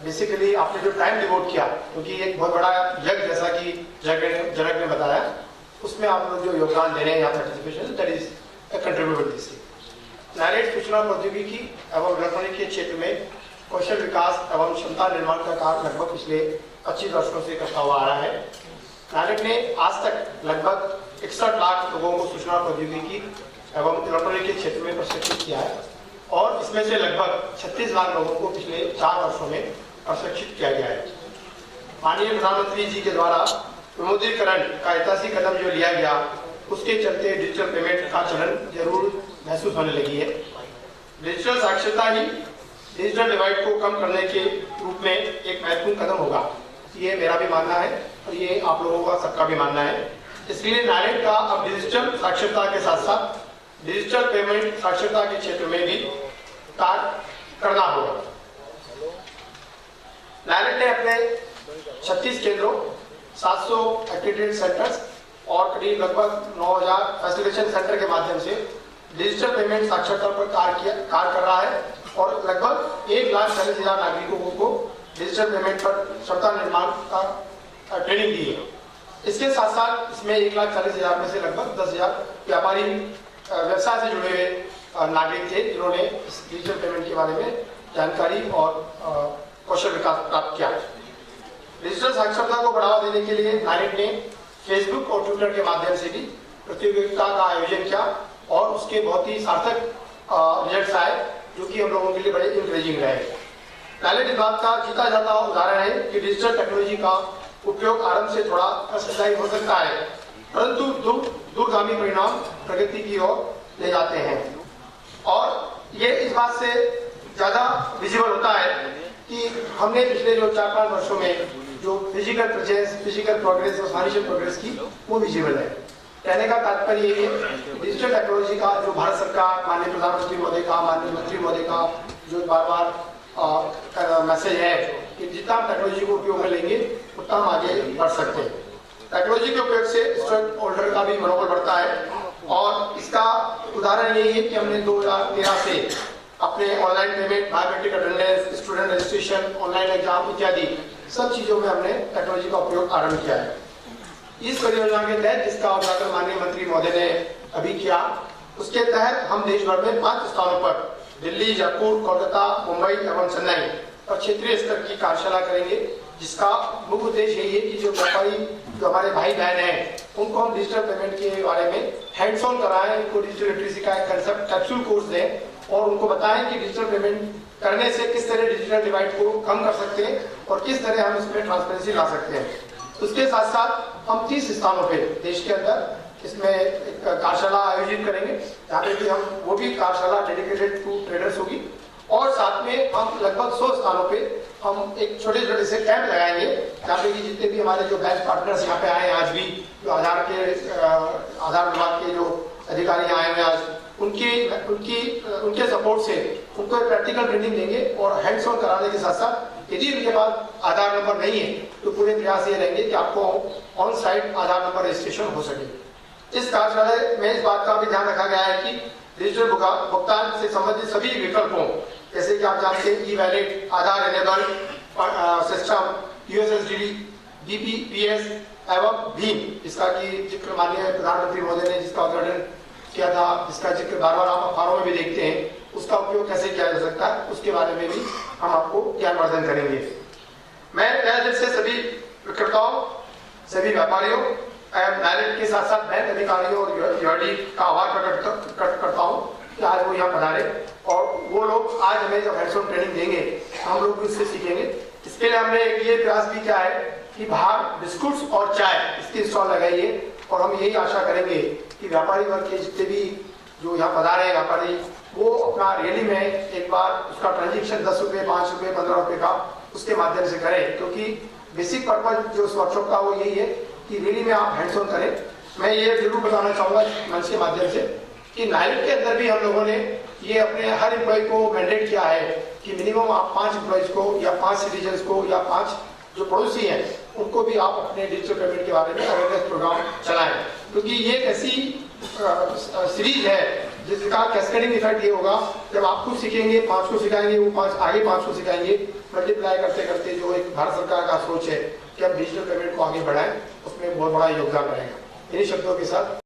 Basically आपने जो time devote किया, क्योंकि एक बहुत बड़ा यज्ञ जैसा कि जनक ने बताया, उसमें आप लोग जो योगदान दे रहे हैं यहाँ participation, that is contribute this. NIELIT सूचना प्रौद्योगिकी एवं इलेक्ट्रॉनिक के क्षेत्र में कौशल विकास एवं क्षमता निर्माण का कार्य लगभग पिछले 25 वर्षों से करता हुआ आ रहा है। नाइलेट ने आज तक लगभग 61 लाख लोगों को सूचना प्रौद्योगिकी एवं इलेक्ट्रॉनिक के क्षेत्र में प्रशिक्षित किया है और इसमें से लगभग 36 लाख लोगों को पिछले 4 वर्षों में प्रशिक्षित किया गया है। माननीय प्रधानमंत्री जी के द्वारा विमुद्रीकरण का ऐतिहासिक कदम जो लिया गया, उसके चलते डिजिटल पेमेंट का चलन जरूर महसूस होने लगी है। डिजिटल साक्षरता ही डिजिटल डिवाइड को कम करने के रूप में एक महत्वपूर्ण कदम होगा, ये मेरा भी मानना है और ये आप लोगों का सबका भी मानना है। इसलिए नाइलेट का अब डिजिटल साक्षरता के साथ साथ डिजिटल पेमेंट साक्षरता के क्षेत्र में भी कार्य करना होगा। नाइलेट ने अपने 36 केंद्रों, 700 एक्टिविटी सेंटर्स और करीब लगभग 9000 फैसिलिटेशन सेंटर के माध्यम से डिजिटल पेमेंट साक्षरता पर कार्य कर रहा है और लगभग 1,40,000 नागरिकों को डिजिटल पेमेंट पर क्षमता निर्माण का ट्रेनिंग दी है। इसके साथ साथ इसमें 1,40,000 में से लगभग 10,000 व्यापारी व्यवसाय से जुड़े हुए नागरिक थे जिन्होंने इस डिजिटल पेमेंट के बारे में जानकारी और कौशल विकास प्राप्त किया। डिजिटल साक्षरता को बढ़ावा देने के लिए नाइलेट ने फेसबुक और ट्विटर के माध्यम से भी प्रतियोगिता का आयोजन किया और उसके बहुत ही सार्थक रिजल्ट्स आए, जो कि हम लोगों के लिए बड़े इंकरेजिंग रहे। नाइलेट इस बात का जीता जाता उदाहरण है कि डिजिटल टेक्नोलॉजी का उपयोग आरंभ से थोड़ा असरदायी हो सकता है, परंतु दूरगामी परिणाम प्रगति की ओर ले जाते हैं। और ये इस बात से ज्यादा विजिबल होता है कि हमने पिछले जो 4-5 वर्षों में जो फिजिकल प्रेजेंस, फिजिकल प्रोग्रेस और फाइनेंशियल प्रोग्रेस की, वो विजिबल है। कहने का तात्पर्य ये है डिजिटल टेक्नोलॉजी का जो भारत सरकार, माननीय प्रधानमंत्री महोदय का, माननीय मंत्री महोदय का जो बार बार मैसेज है कि जितना हम टेक्नोलॉजी को उपयोग में लेंगे उतना हम आगे बढ़ सकते हैं। टेक्नोलॉजी के उपयोग से स्टेक होल्डर का भी मनोबल बढ़ता है और इसका उदाहरण यही है कि हमने 2013 से अपने online payment, biometric attendance, student registration, online exam इत्यादि सब चीजों में हमने टेक्नोलॉजी का उपयोग आरंभ किया है। इस परियोजना के तहत, जिसका उद्घाटन माननीय मंत्री महोदय ने अभी किया, उसके तहत हम देश भर में 5 स्थानों पर दिल्ली, जयपुर, कोलकाता, मुंबई एवं चेन्नई और क्षेत्रीय स्तर की कार्यशाला करेंगे, जिसका मुख्य उद्देश्य यही है कि जो व्यापारी, जो हमारे भाई बहन हैं, उनको हम डिजिटल पेमेंट के बारे में हैंड्स ऑन कराएं, उनको डिजिटल लिटरेसी का एक कंसेप्ट कैप्सूल कोर्स दें और उनको बताएं कि डिजिटल पेमेंट करने से किस तरह डिजिटल डिवाइड को कम कर सकते हैं और किस तरह हम इसमें ट्रांसपेरेंसी ला सकते हैं। उसके साथ साथ हम 30 स्थानों पे देश के अंदर इसमें एक कार्यशाला आयोजित करेंगे, जहाँ पे भी हम वो भी कार्यशाला डेडिकेटेड टू ट्रेडर्स होगी और साथ में हम लगभग 100 स्थानों पे हम एक छोटे से कैंप लगाएंगे, जहाँ पे कि जितने भी हमारे जो बैंक पार्टनर्स यहाँ पे आए हैं, आज भी जो आधार विभाग के जो अधिकारी आए हैं आज, उनके सपोर्ट से उनको प्रैक्टिकल ट्रेनिंग देंगे और हैंड्स ऑन कराने के साथ साथ यदि उनके पास आधार नंबर नहीं है तो पूरे प्रयास ये रहेंगे कि आपको on site Aadhaar number registration हो सके। इस कार्यशाला में इस बात का भी ध्यान रखा गया है कि डिजिटल भुगतान से संबंधित सभी विकल्पों, जैसे कि आप जानते हैं ई वैलेट, आधार एनेबल सिस्टम, यूएसएसडी, बीपीपीएस एवं भीम, इसका की जिक्र माननीय प्रधानमंत्री महोदय ने जिसका उद्घाटन किया था, जिसका जिक्र बार-बार आप अखबारों में भी देखते हैं, उसका उपयोग कैसे किया जा सकता है, उसके बारे में भी हम आपको ज्ञानवर्धन करेंगे। मैं तहे दिल से सभी विक्रेताओं, सभी व्यापारियों, नाइलेट के साथ साथ बैंक अधिकारियों और यूआईडी का आभार प्रकट करता हूँ कि आज वो यहाँ पधारे और वो लोग आज हमें जब हैंड्स ऑन ट्रेनिंग देंगे हम लोग भी इससे सीखेंगे। इसके लिए हमने ये प्रयास भी किया है कि बाहर बिस्कुट्स और चाय इसकी स्टॉल लगाइए और हम यही आशा करेंगे कि व्यापारी वर्ग के जितने भी जो यहाँ पधारे हैं व्यापारी, वो अपना रैली में एक बार उसका ट्रांजेक्शन 10 रुपये, 5 रुपये, 15 रुपये का उसके माध्यम से करें, क्योंकि बेसिक पर्पज जो इस वर्कशॉप का वो यही है कि रैली में आप हैंड्स ऑन करें। मैं ये जरूर बताना चाहूँगा मंच के माध्यम से कि नाइलेट के अंदर भी हम लोगों ने ये अपने हर एम्प्लॉय को मैंडेट किया है कि मिनिमम आप 5 एम्प्लॉयज को या 5 सिटीजन्स को या 5 जो पड़ोसी हैं उनको भी आप अपने डिजिटल पेमेंट के बारे में अवेयरनेस प्रोग्राम चलाएं, क्योंकि ये एक ऐसी सीरीज है जिसका कैस्केडिंग इफेक्ट ये होगा, जब आप कुछ सीखेंगे 5 को सिखाएंगे, वो 5 आगे 5 को सिखाएंगे, मल्टीप्लाई करते करते जो एक भारत सरकार का सोच है कि हम डिजिटल पेमेंट को आगे बढ़ाएं, उसमें बहुत बड़ा योगदान रहेगा। इन्हीं शब्दों के साथ